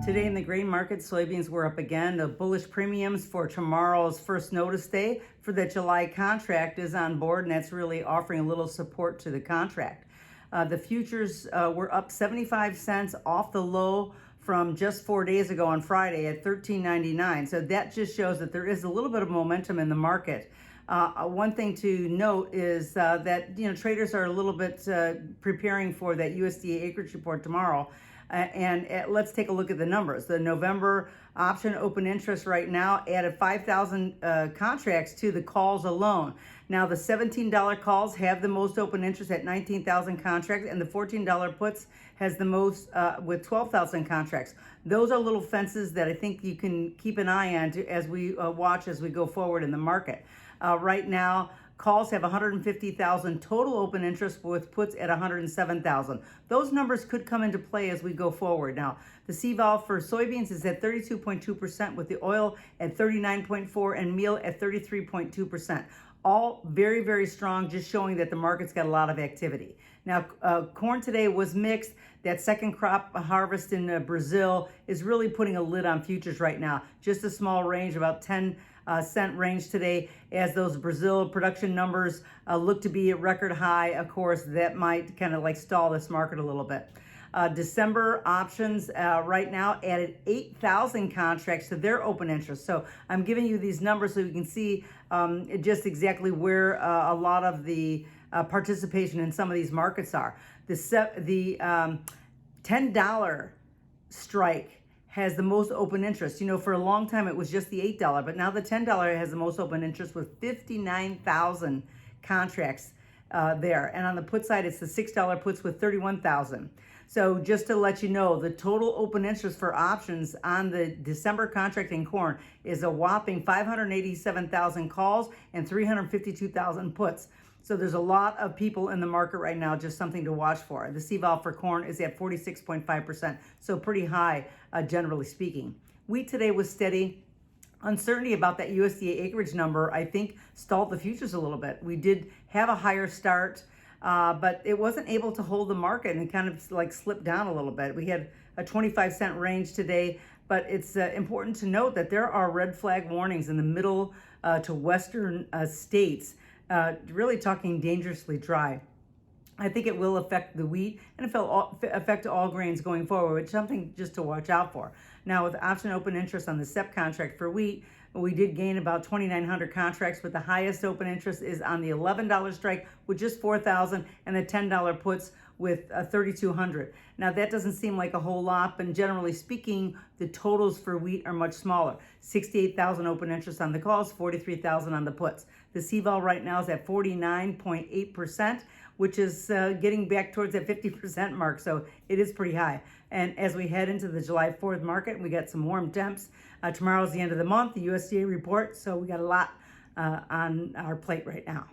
Today in the grain market, soybeans were up again. The bullish premiums for tomorrow's first notice day for the July contract is on board, and that's really offering a little support to the contract. The futures were up 75 cents off the low from just 4 days ago on Friday at $13.99. So that just shows that there is a little bit of momentum in the market. One thing to note is that traders are a little bit preparing for that USDA acreage report tomorrow. Let's take a look at the numbers. The November option open interest right now added 5,000 contracts to the calls alone. Now the $17 calls have the most open interest at 19,000 contracts, and the $14 puts has the most with 12,000 contracts. Those are little fences that I think you can keep an eye on as we watch as we go forward in the market. Right now, calls have 150,000 total open interest with puts at 107,000. Those numbers could come into play as we go forward. Now, the CVOL for soybeans is at 32.2% with the oil at 39.4% and meal at 33.2%. All very, very strong, just showing that the market's got a lot of activity. Now, corn today was mixed. That second crop harvest in Brazil is really putting a lid on futures right now. Just a small range, about 10-cent range today, as those Brazil production numbers look to be at record high. Of course, that might kind of like stall this market a little bit. December options right now added 8,000 contracts to their open interest. So I'm giving you these numbers so you can see just exactly where a lot of the participation in some of these markets are. The $10 strike has the most open interest. For a long time it was just the $8, but now the $10 has the most open interest with 59,000 contracts there. And on the put side, it's the $6 puts with 31,000. So just to let you know, the total open interest for options on the December contract in corn is a whopping 587,000 calls and 352,000 puts. So there's a lot of people in the market right now, just something to watch for. The CVOL for corn is at 46.5%, so pretty high, generally speaking. Wheat today was steady. Uncertainty about that USDA acreage number, I think, stalled the futures a little bit. We did have a higher start, but it wasn't able to hold the market and kind of like slipped down a little bit. We had a 25-cent range today, but it's important to note that there are red flag warnings in the middle to western states, really talking dangerously dry. I think it will affect the wheat and affect all grains going forward, which is something just to watch out for. Now, with option open interest on the SEP contract for wheat, we did gain about 2,900 contracts, but the highest open interest is on the $11 strike with just 4,000 and the $10 puts with 3,200. Now, that doesn't seem like a whole lot, but generally speaking, the totals for wheat are much smaller. 68,000 open interest on the calls, 43,000 on the puts. The CVOL right now is at 49.8%, which is getting back towards that 50% mark, so it is pretty high. And as we head into the July 4th market, we got some warm temps. Tomorrow's the end of the month, the USDA report, so we got a lot on our plate right now.